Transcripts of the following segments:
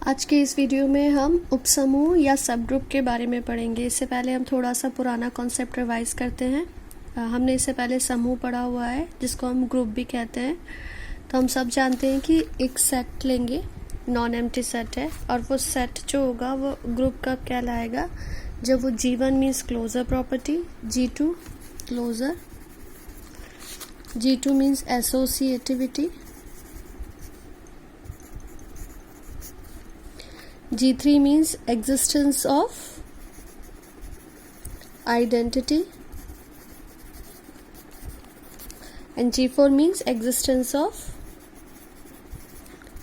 आज के इस वीडियो में हम उपसमूह या सब ग्रुप के बारे में पढ़ेंगे। इससे पहले हम थोड़ा सा पुराना कॉन्सेप्ट रिवाइज करते हैं। हमने इससे पहले समूह पढ़ा हुआ है जिसको हम ग्रुप भी कहते हैं। तो हम सब जानते हैं कि एक सेट लेंगे, नॉन एम्प्टी सेट है, और वो सेट जो होगा वो ग्रुप कब कहलाएगा, जब वो G1 means closure property, G2 closure, G2 means associativity, G3 means existence of identity and G4 means existence of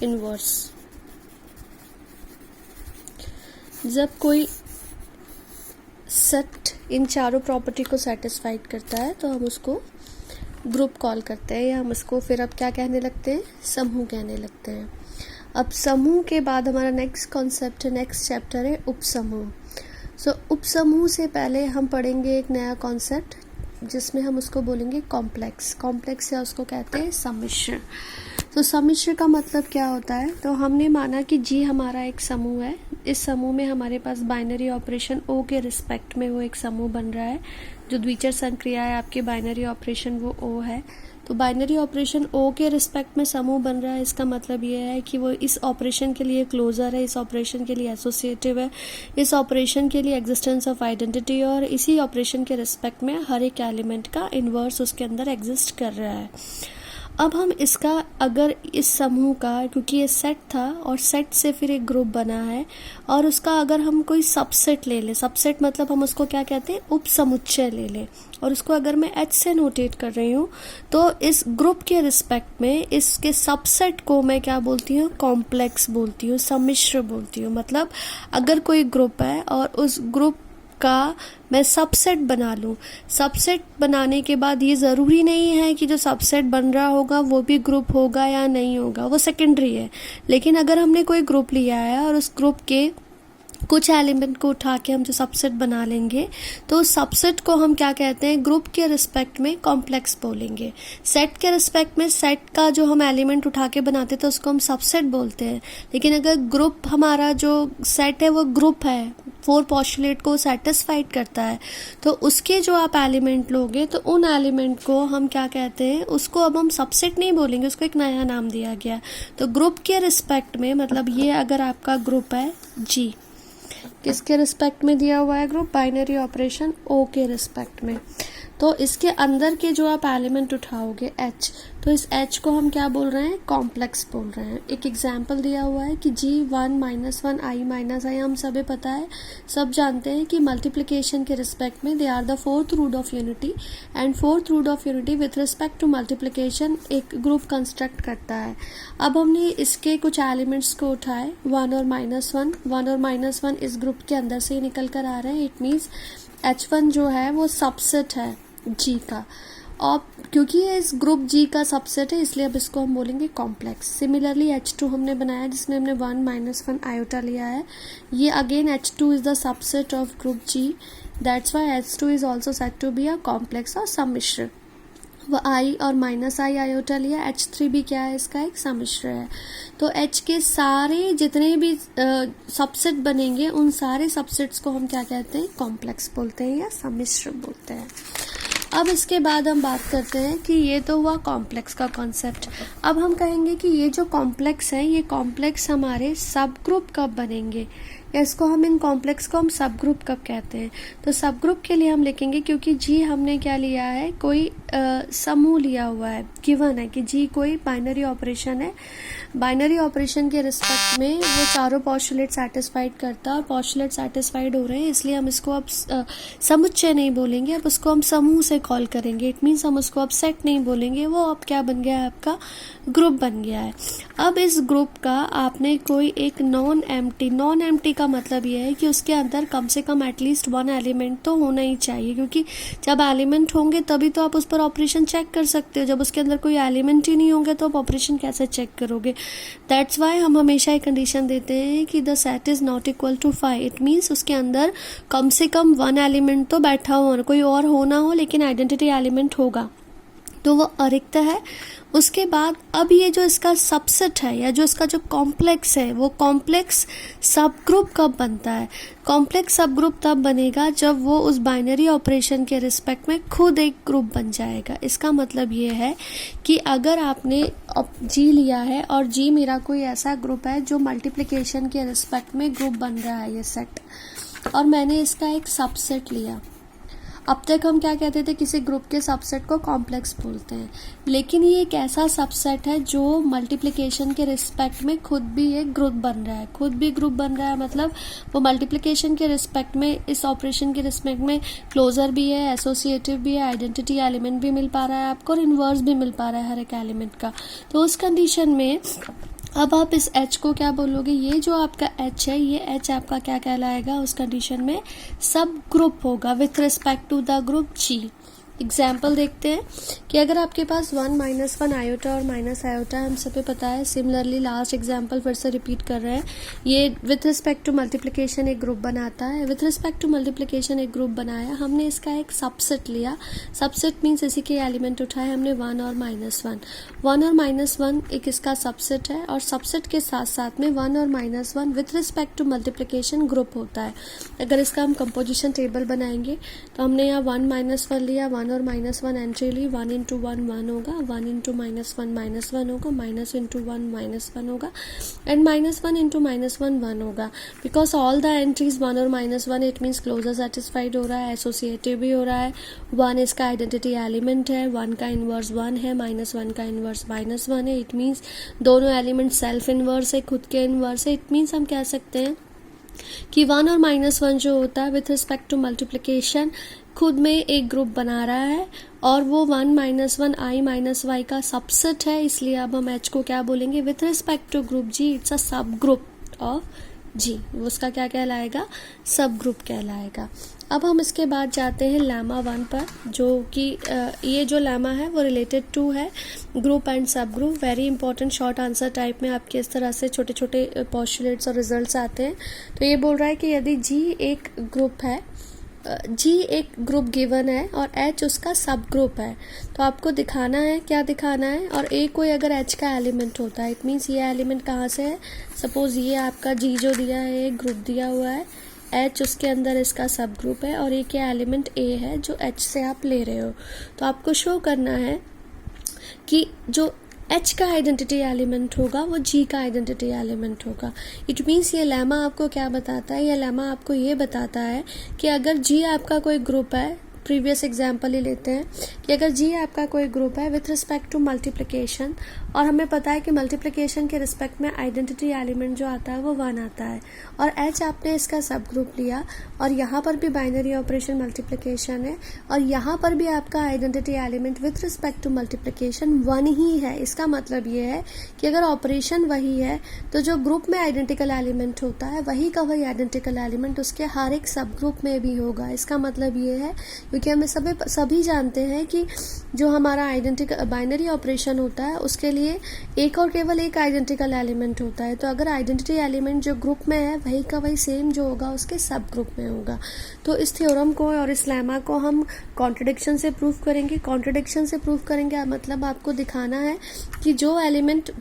inverse. जब कोई सेट इन चारों प्रॉपर्टी को सेटिस्फाइड करता है तो हम उसको ग्रुप कॉल करते हैं, या हम उसको फिर अब क्या कहने लगते हैं, समूह कहने लगते हैं। अब समूह के बाद हमारा नेक्स्ट कॉन्सेप्ट है, नेक्स्ट चैप्टर है उपसमूह। उपसमूह से पहले हम पढ़ेंगे एक नया कॉन्सेप्ट जिसमें हम उसको बोलेंगे कॉम्प्लेक्स या उसको कहते हैं सम्मिश्र। सम्मिश्र का मतलब क्या होता है, तो हमने माना कि जी हमारा एक समूह है। इस समूह में हमारे पास बाइनरी ऑपरेशन ओ के रिस्पेक्ट में वो एक समूह बन रहा है। जो द्विचर संक्रिया है आपकी बाइनरी ऑपरेशन वो ओ है। तो बाइनरी ऑपरेशन ओ के रिस्पेक्ट में समूह बन रहा है, इसका मतलब ये है कि वो इस ऑपरेशन के लिए क्लोजर है, इस ऑपरेशन के लिए एसोसिएटिव है, इस ऑपरेशन के लिए एग्जिस्टेंस ऑफ आइडेंटिटी, और इसी ऑपरेशन के रिस्पेक्ट में हर एक एलिमेंट का इन्वर्स उसके अंदर एग्जिस्ट कर रहा है। अब हम इसका अगर इस समूह का, क्योंकि ये सेट था और सेट से फिर एक ग्रुप बना है, और उसका अगर हम कोई सबसेट ले लें, सबसेट मतलब हम उसको क्या कहते हैं, उपसमुच्चय ले लें, और उसको अगर मैं H से नोटेट कर रही हूँ तो इस ग्रुप के रिस्पेक्ट में इसके सबसेट को मैं क्या बोलती हूँ, कॉम्प्लेक्स बोलती हूँ, सम्मिश्र बोलती हूँ। मतलब अगर कोई ग्रुप है और उस ग्रुप का मैं सबसेट बना लूँ, सबसेट बनाने के बाद ये ज़रूरी नहीं है कि जो सबसेट बन रहा होगा वो भी ग्रुप होगा या नहीं होगा, वो सेकेंडरी है। लेकिन अगर हमने कोई ग्रुप लिया है और उस ग्रुप के कुछ एलिमेंट को उठा के हम जो सबसेट बना लेंगे तो उस सबसेट को हम क्या कहते हैं, ग्रुप के रिस्पेक्ट में कॉम्प्लेक्स बोलेंगे। सेट के रिस्पेक्ट में सेट का जो हम एलिमेंट उठा के बनाते तो उसको हम सबसेट बोलते हैं। लेकिन अगर ग्रुप हमारा जो सेट है वो ग्रुप है, 4 पोस्टुलेट को सेटिस्फाइड करता है, तो उसके जो आप एलिमेंट लोगे तो उन एलिमेंट को हम क्या कहते हैं, उसको अब हम सबसेट नहीं बोलेंगे, उसको एक नया नाम दिया गया। तो ग्रुप के रिस्पेक्ट में, मतलब ये अगर आपका ग्रुप है जी, किसके रिस्पेक्ट में दिया हुआ है ग्रुप, बाइनरी ऑपरेशन ओ के रिस्पेक्ट में, तो इसके अंदर के जो आप एलिमेंट उठाओगे H, तो इस H को हम क्या बोल रहे हैं, कॉम्प्लेक्स बोल रहे हैं। एक एग्जाम्पल दिया हुआ है कि G1 -1 I -I, हम सभी पता है, सब जानते हैं कि मल्टीप्लिकेशन के रिस्पेक्ट में they are the fourth root of unity, and fourth root of unity with respect to multiplication एक ग्रुप कंस्ट्रक्ट करता है। अब हमने इसके कुछ एलिमेंट्स को उठाए, 1 और -1 इस ग्रुप के अंदर से ही निकल कर आ रहे हैं। इट मीन्स H1 जो है वो सबसेट है G का, और क्योंकि ये इस ग्रुप G का सबसेट है इसलिए अब इसको हम बोलेंगे कॉम्प्लेक्स। सिमिलरली H2 हमने बनाया जिसमें हमने 1 -1 आयोटा लिया है, ये again H2 is the subset of group G, that's why H2 is also said to be a complex और सम्मिश्र। वो I और -I आयोटा लिया, H3 भी क्या है, इसका एक सम्मिश्र है। तो H के सारे जितने भी सबसेट बनेंगे उन सारे सबसेट्स को हम क्या कहते हैं, कॉम्प्लेक्स बोलते हैं या सम्मिश्र बोलते हैं। अब इसके बाद हम बात करते हैं कि ये तो हुआ कॉम्प्लेक्स का कॉन्सेप्ट। अब हम कहेंगे कि ये जो कॉम्प्लेक्स है, ये कॉम्प्लेक्स हमारे सब ग्रुप कब बनेंगे, या इसको हम इन कॉम्प्लेक्स को हम सब ग्रुप कब कहते हैं। तो सब ग्रुप के लिए हम लिखेंगे, क्योंकि जी हमने क्या लिया है, कोई समूह लिया हुआ है, गिवन है कि जी कोई बाइनरी ऑपरेशन है, बाइनरी ऑपरेशन के रिस्पेक्ट में वो चारों पोस्टुलेट सेटिस्फाइड करता है, और पोस्टुलेट सेटिस्फाइड हो रहे हैं इसलिए हम इसको अब समुच्चय नहीं बोलेंगे, अब उसको हम समूह से कॉल करेंगे। इट मीन्स हम उसको अब सेट नहीं बोलेंगे, वो अब क्या बन गया है, आपका ग्रुप बन गया है। अब इस ग्रुप का आपने कोई एक नॉन एम्प्टी का मतलब ये है कि उसके अंदर कम से कम एटलीस्ट 1 एलिमेंट तो होना ही चाहिए, क्योंकि जब एलिमेंट होंगे तभी तो आप उस पर ऑपरेशन चेक कर सकते हो। जब उसके अंदर कोई एलिमेंट ही नहीं होंगे तो आप ऑपरेशन कैसे चेक करोगे। दैट्स वाई हम हमेशा एक कंडीशन देते हैं कि the set is not equal to 5। It means उसके अंदर कम से कम 1 एलिमेंट तो बैठा हो, कोई और हो ना हो, लेकिन आइडेंटिटी एलिमेंट होगा। तो वो अरिक्त है। उसके बाद अब ये जो इसका सबसेट है या जो इसका जो कॉम्प्लेक्स है, वो कॉम्प्लेक्स सब ग्रुप कब बनता है? कॉम्प्लेक्स सब ग्रुप तब बनेगा जब वो उस बाइनरी ऑपरेशन के रिस्पेक्ट में खुद एक ग्रुप बन जाएगा। इसका मतलब ये है कि अगर आपने जी लिया है और जी मेरा कोई ऐसा ग्रुप है जो मल्टीप्लिकेशन के रिस्पेक्ट में ग्रुप बन रहा है, ये सेट, और मैंने इसका एक सबसेट लिया। अब तक हम क्या कहते थे, किसी ग्रुप के सबसेट को कॉम्प्लेक्स बोलते हैं, लेकिन ये एक ऐसा सबसेट है जो मल्टीप्लिकेशन के रिस्पेक्ट में खुद भी एक ग्रुप बन रहा है। खुद भी ग्रुप बन रहा है मतलब वो मल्टीप्लिकेशन के रिस्पेक्ट में, इस ऑपरेशन के रिस्पेक्ट में क्लोजर भी है, एसोसिएटिव भी है, आइडेंटिटी एलिमेंट भी मिल पा रहा है आपको और इन्वर्स भी मिल पा रहा है हर एक एलिमेंट का। तो उस कंडीशन में अब आप इस H को क्या बोलोगे, ये जो आपका H है, ये H आपका क्या कहलाएगा उस कंडीशन में? सब ग्रुप होगा with respect to the group G। Example देखते हैं कि अगर आपके पास 1 -1 आयोटा और माइनस आयोटा, हम सभी पता है। सिमिलरली लास्ट एग्जाम्पल फिर से रिपीट कर रहे हैं। ये विथ रिस्पेक्ट टू मल्टीप्लिकेशन एक ग्रुप बनाता है। विथ रिस्पेक्ट टू मल्टीप्लिकेशन एक ग्रुप बनाया, हमने इसका एक सबसेट लिया। सबसेट मीन्स इसी के एलिमेंट उठाए हमने 1 और -1। 1 और -1 एक इसका सबसेट है और सबसेट के साथ साथ में 1 और -1 with respect to multiplication group होता है। अगर इसका हम कंपोजिशन टेबल बनाएंगे तो हमने यहाँ 1 -1 लिया, 1 और -1 एंट्री ली, 1 × 1 1 होगा, 1 × -1 -1 होगा, माइनस इंटू 1 -1 होगा, एंड -1 × -1 1 होगा। बिकॉज ऑल द एंट्रीज 1 और -1, इट मीन्स क्लोजर सेटिस्फाइड हो रहा है, एसोसिएटिव भी हो रहा है। 1 इसका आइडेंटिटी एलिमेंट है, 1 का इन्वर्स 1 है, -1 का इन्वर्स -1 है। इट मीन्स दोनों एलिमेंट सेल्फ इन्वर्स है, खुद के इन्वर्स है। इट मीन्स हम कह सकते हैं कि 1 और -1 जो होता है विथ रिस्पेक्ट टू मल्टीप्लिकेशन खुद में एक ग्रुप बना रहा है और वो 1 -1 i - y का सबसेट है। इसलिए अब हम H को क्या बोलेंगे, with respect to group G it's a subgroup of G। उसका क्या कहलाएगा, सब ग्रुप कहलाएगा। अब हम इसके बाद जाते हैं लैमा 1 पर, जो कि ये जो लैमा है वो रिलेटेड टू है ग्रुप एंड सब group. Very important short answer type में आपके इस तरह से छोटे छोटे पोस्टुलेट्स और रिजल्ट्स आते हैं। तो ये बोल रहा है कि यदि G एक ग्रुप है, G एक ग्रुप गिवन है और H उसका सब ग्रुप है, तो आपको दिखाना है, क्या दिखाना है, और A कोई अगर H का एलिमेंट होता है, इट मीन्स ये एलिमेंट कहाँ से है। सपोज ये आपका G जो दिया है, एक ग्रुप दिया हुआ है, H उसके अंदर इसका सब ग्रुप है और A के एलिमेंट A है जो H से आप ले रहे हो। तो आपको शो करना है कि जो H का आइडेंटिटी एलिमेंट होगा वो G का आइडेंटिटी एलिमेंट होगा। इट मीन्स ये लेमा आपको क्या बताता है, ये लेमा आपको ये बताता है कि अगर G आपका कोई ग्रुप है, प्रीवियस एग्जाम्पल ही लेते हैं कि अगर G आपका कोई ग्रुप है विथ रिस्पेक्ट टू मल्टीप्लिकेशन, और हमें पता है कि मल्टीप्लिकेशन के रिस्पेक्ट में आइडेंटिटी एलिमेंट जो आता है वो 1 आता है, और H आपने इसका सब ग्रुप लिया, और यहाँ पर भी बाइनरी ऑपरेशन मल्टीप्लिकेशन है और यहाँ पर भी आपका identity element with respect to multiplication 1 ही है। इसका मतलब ये है कि अगर ऑपरेशन वही है तो जो ग्रुप में आइडेंटिकल एलिमेंट होता है वही का वही आइडेंटिकल एलिमेंट उसके हर एक सब ग्रुप में भी होगा। इसका मतलब ये है, क्योंकि हमें सभी जानते हैं कि जो हमारा आइडेंटिकल बाइनरी ऑपरेशन होता है उसके लिए एक और केवल एक आइडेंटिकल एलिमेंट होता है। तो अगर आइडेंटिटी एलिमेंट जो ग्रुप में है वही का वही सेम जो होगा उसके सब ग्रुप में होगा। तो इस थ्योरम को और इस लेमा को हम कॉन्ट्रडिक्शन से प्रूव करेंगे। कॉन्ट्रडिक्शन से प्रूव करेंगे मतलब आपको दिखाना है कि जो एलिमेंट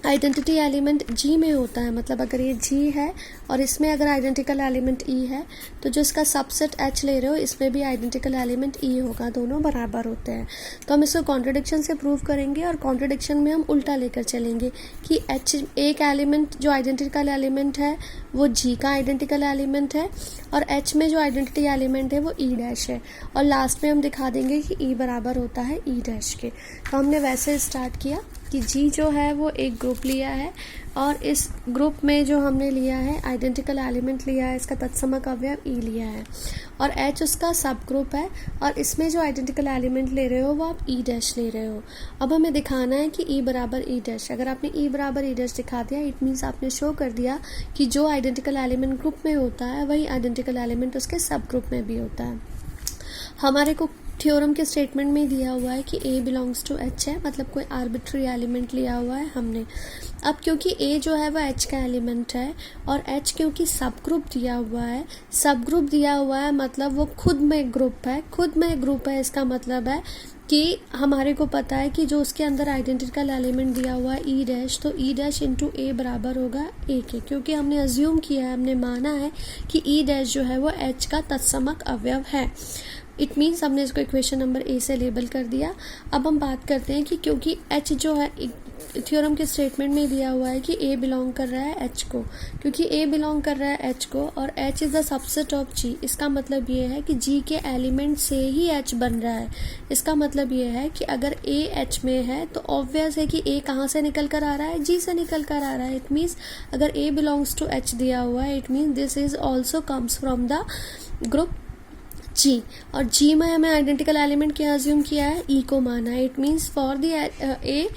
आइडेंटिटी एलिमेंट G में होता है, मतलब अगर ये G है और इसमें अगर आइडेंटिकल एलिमेंट E है, तो जो इसका सबसेट H ले रहे हो इसमें भी आइडेंटिकल एलिमेंट E होगा, दोनों बराबर होते हैं। तो हम इसको कॉन्ट्रडिक्शन से प्रूव करेंगे और कॉन्ट्रडिक्शन में हम उल्टा लेकर चलेंगे कि H एक एलिमेंट जो आइडेंटिकल एलिमेंट है वो G का आइडेंटिकल एलिमेंट है और H में जो आइडेंटिटी एलिमेंट है वो E डैश है, और लास्ट में हम दिखा देंगे कि E बराबर होता है E डैश के। तो हमने वैसे स्टार्ट किया कि G जो है वो एक ग्रुप लिया है और इस ग्रुप में जो हमने लिया है आइडेंटिकल एलिमेंट लिया है, इसका तत्समक अवयव E लिया है, और H उसका सब ग्रुप है और इसमें जो आइडेंटिकल एलिमेंट ले रहे हो वो आप E डैश ले रहे हो। अब हमें दिखाना है कि E बराबर E डैश। अगर आपने E बराबर E डैश दिखा दिया, इट मीन्स आपने शो कर दिया कि जो आइडेंटिकल एलिमेंट ग्रुप में होता है वही आइडेंटिकल एलिमेंट उसके सब ग्रुप में भी होता है। हमारे को थ्योरम के स्टेटमेंट में दिया हुआ है कि A बिलोंग्स टू H है, मतलब कोई आर्बिट्री एलिमेंट लिया हुआ है हमने। अब क्योंकि A जो है वह H का एलिमेंट है और H क्योंकि सब ग्रुप दिया हुआ है, सब ग्रुप दिया हुआ है मतलब वो खुद में ग्रुप है। खुद में ग्रुप है इसका मतलब है कि हमारे को पता है कि जो उसके अंदर आइडेंटिकल एलिमेंट दिया हुआ है ई डैश, तो ई डैश इंटू ए बराबर होगा ए के, क्योंकि हमने अज्यूम किया है, हमने माना है कि ई डैश जो है वो एच का तत्समक अवयव है। इट मीन्स हमने इसको इक्वेशन नंबर ए से लेबल कर दिया। अब हम बात करते हैं कि क्योंकि एच जो है थ्योरम के स्टेटमेंट में दिया हुआ है कि ए बिलोंग कर रहा है एच को, क्योंकि ए बिलोंग कर रहा है एच को और H is the subset of G, इसका मतलब ये है कि जी के एलिमेंट से ही एच बन रहा है। इसका मतलब ये है कि अगर ए एच में है तो ऑब्वियस है कि ए कहाँ से निकल कर आ रहा है, जी से निकल कर आ रहा है। इट मीन्स अगर ए बिलोंग्स टू एच दिया हुआ है, it means this is also comes from the group G. और जी में हमें आइडेंटिकल एलिमेंट क्या अज्यूम किया है, ई को माना है। इट मीन्स फॉर द ए,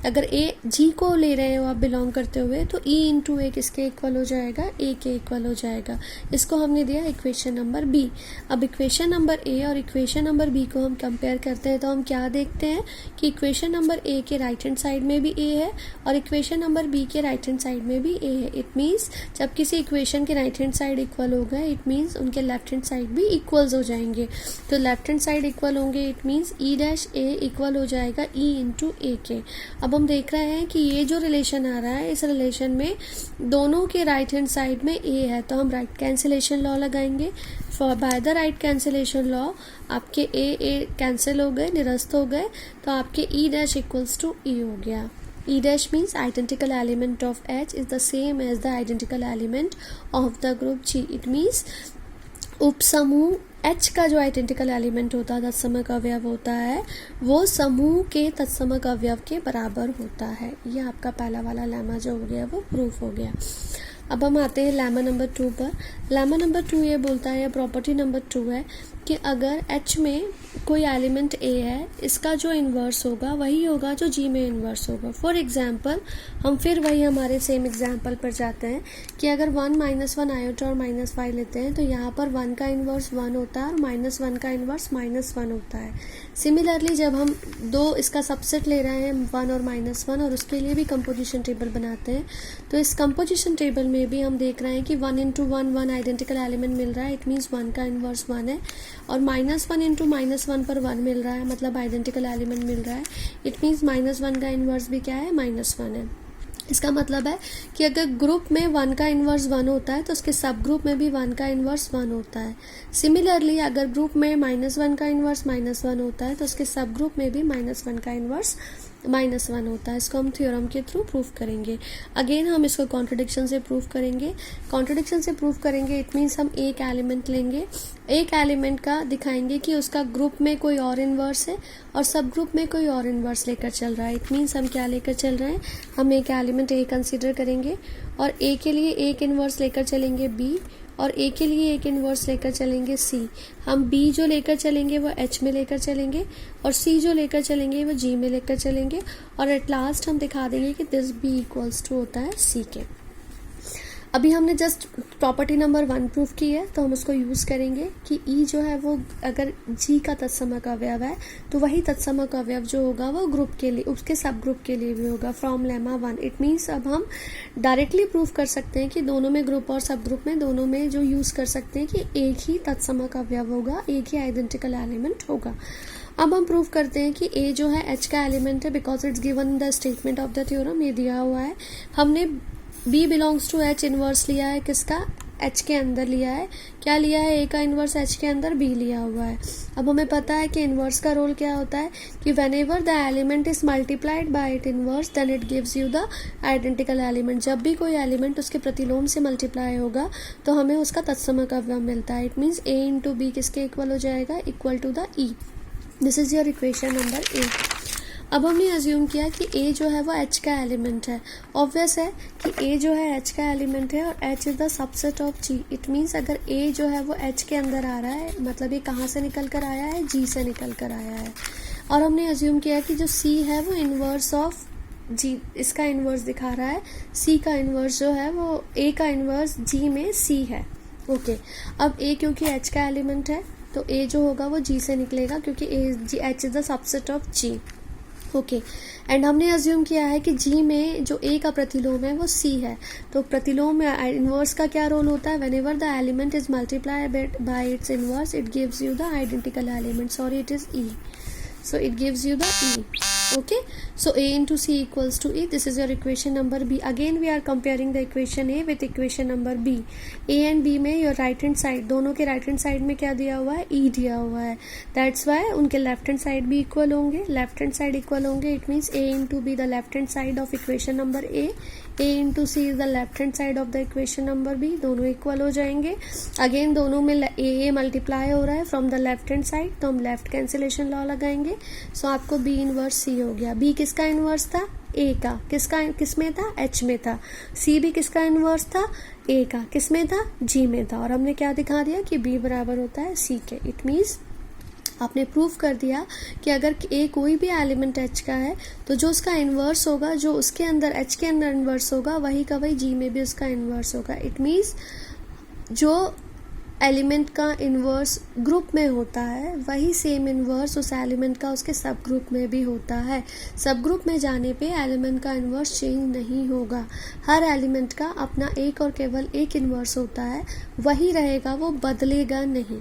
अगर ए जी को ले रहे हो आप बिलोंग करते हुए, तो ई इंटू ए किसके इक्वल हो जाएगा, ए के इक्वल हो जाएगा। इसको हमने दिया इक्वेशन नंबर बी। अब इक्वेशन नंबर ए और इक्वेशन नंबर बी को हम कंपेयर करते हैं तो हम क्या देखते हैं कि इक्वेशन नंबर ए के राइट हैंड साइड में भी ए है और इक्वेशन नंबर बी के राइट हैंड साइड में भी ए है। इट मीन्स जब किसी इक्वेशन के राइट हैंड साइड इक्वल हो गए, इट मीन्स उनके लेफ्ट हैंड साइड भी इक्वल्स हो जाएंगे। तो लेफ्ट हैंड साइड इक्वल होंगे, it means E dash A equal हो जाएगा ई इंटू ए के। अब हम देख रहे हैं कि ये जो रिलेशन आ रहा है, इस रिलेशन में दोनों के राइट हैंड साइड में ए है, तो हम राइट कैंसिलेशन लॉ लगाएंगे। For by the right cancellation law आपके ए कैंसिल हो गए, निरस्त हो गए, तो आपके ई डैश इक्वल्स टू ई हो गया। E dash means identical element of H is the same as the identical element of the group G. It means उपसमूह H का जो आइडेंटिकल एलिमेंट होता है, तत्समक अवयव होता है, वो समूह के तत्समक अवयव के बराबर होता है। ये आपका पहला वाला लेमा जो हो गया वो प्रूफ हो गया। अब हम आते हैं लेमा नंबर 2 पर। लेमा नंबर 2 ये बोलता है, या प्रॉपर्टी नंबर 2 है कि अगर H में कोई एलिमेंट A है, इसका जो इन्वर्स होगा वही होगा जो G में इन्वर्स होगा। फॉर एग्जांपल हम फिर वही हमारे सेम एग्जांपल पर जाते हैं कि अगर 1 -1 आयोटा और -5 लेते हैं तो यहाँ पर 1 का इन्वर्स 1 होता है और -1 का इन्वर्स -1 होता है। सिमिलरली जब हम दो इसका सबसेट ले रहे हैं 1 और -1 और उसके लिए भी कंपोजिशन टेबल बनाते हैं, तो इस कंपोजिशन टेबल में भी हम देख रहे हैं कि 1 × 1 1 आइडेंटिकल एलिमेंट मिल रहा है। इट मीन्स 1 का इन्वर्स 1 है और -1 × -1 पर 1 मिल रहा है, मतलब आइडेंटिकल एलिमेंट मिल रहा है। इट मीन्स -1 का इन्वर्स भी क्या है, -1 है। इसका मतलब है कि अगर ग्रुप में 1 का इन्वर्स 1 होता है तो उसके सब ग्रुप में भी 1 का इन्वर्स 1 होता है। सिमिलरली अगर ग्रुप में -1 का इन्वर्स -1 होता है तो उसके सब ग्रुप में भी -1 का इन्वर्स -1 होता है। इसको हम थ्योरम के थ्रू प्रूफ करेंगे। अगेन हम इसको कॉन्ट्रडिक्शन से प्रूफ करेंगे। कॉन्ट्रडिक्शन से प्रूफ करेंगे इट मीन्स हम एक एलिमेंट लेंगे, एक एलिमेंट का दिखाएंगे कि उसका ग्रुप में कोई और इन्वर्स है और सब ग्रुप में कोई और इन्वर्स लेकर चल रहा है। इट मीन्स हम क्या लेकर चल रहे हैं, हम एक एलिमेंट ए कंसीडर करेंगे और ए के लिए एक इन्वर्स लेकर चलेंगे बी और ए के लिए एक इन्वर्स लेकर चलेंगे सी। हम बी जो लेकर चलेंगे वो एच में लेकर चलेंगे और सी जो लेकर चलेंगे वो जी में लेकर चलेंगे और एट लास्ट हम दिखा देंगे कि दिस बी इक्वल्स टू होता है सी के। अभी हमने जस्ट प्रॉपर्टी नंबर 1 प्रूफ की है तो हम उसको यूज़ करेंगे कि ई जो है वो अगर जी का तत्समक अवयव है तो वही तत्समक अवयव जो होगा वो ग्रुप के लिए, उसके सब ग्रुप के लिए भी होगा फ्रॉम लेमा 1। इट मीन्स अब हम डायरेक्टली प्रूफ कर सकते हैं कि दोनों में, ग्रुप और सब ग्रुप में, दोनों में जो यूज़ कर सकते हैं कि एक ही तत्समक अवयव होगा, एक ही आइडेंटिकल एलिमेंट होगा। अब हम प्रूफ करते हैं कि ए जो है एच का एलिमेंट है because it's given in the statement of the theorem, ये दिया हुआ है। हमने B belongs to H inverse लिया है, किसका, H के अंदर लिया है। क्या लिया है, A का इन्वर्स H के अंदर B लिया हुआ है। अब हमें पता है कि इन्वर्स का रोल क्या होता है कि whenever the element is multiplied by its inverse then it gives you the identical element। जब भी कोई एलिमेंट उसके प्रतिलोम से मल्टीप्लाई होगा तो हमें उसका तत्समक अवयव मिलता है। It means A into B किसके इक्वल हो जाएगा, equal to the E। This is your equation number 8। अब हमने अज्यूम किया कि A जो है वो H का एलिमेंट है। ऑब्वियस है कि A जो है H का एलिमेंट है और H is the subset of G। It means अगर A जो है वो H के अंदर आ रहा है, मतलब ये कहाँ से निकल कर आया है, G से निकल कर आया है। और हमने अज्यूम किया कि जो C है वो इन्वर्स ऑफ G, इसका इन्वर्स दिखा रहा है। C का इन्वर्स जो है वो A का इन्वर्स G में C है। ओके, अब A क्योंकि H का एलिमेंट है तो A जो होगा वो G से निकलेगा क्योंकि H is the subset of G। Okay, and हमने अज्यूम किया है कि जी में जो ए का प्रतिलोम है वो सी है। तो प्रतिलोम में इन्वर्स का क्या रोल होता है, whenever the element is multiply by it's inverse it gives you the identical element. Sorry, it is E. so it gives you the E. Okay, so A into C equals to E. This is your equation number B. Again we are comparing the equation A with equation number B. A and B में your right hand side, दोनों के right hand side में क्या दिया हुआ है? E दिया हुआ है. That's why उनके left hand side भी equal होंगे. Left hand side equal होंगे. It means A into B the left hand side of equation number A. A into C is the left hand side of the equation number B. दोनों equal हो जाएंगे. Again दोनों में A multiply हो रहा है from the left hand side, तो हम left cancellation law लगाएंगे. So आपको B inverse C हो गया. B किसका इनवर्स था? A का. किस में था? H में था. C भी किसका इनवर्स था? A का. किस में था? G में था. और हमने क्या दिखा दिया कि B बराबर होता है C के. इट मीन्स आपने प्रूव कर दिया कि अगर A कोई भी एलिमेंट H का है तो जो उसका इन्वर्स होगा, जो उसके अंदर H के अंदर इन्वर्स होगा, वही का वही G में भी उसका इन्वर्स होगा. इट मीन्स जो एलिमेंट का इन्वर्स ग्रुप में होता है वही सेम इन्वर्स उस एलिमेंट का उसके सब ग्रुप में भी होता है. सब ग्रुप में जाने पे एलिमेंट का इन्वर्स चेंज नहीं होगा. हर एलिमेंट का अपना एक और केवल एक इन्वर्स होता है, वही रहेगा, वो बदलेगा नहीं.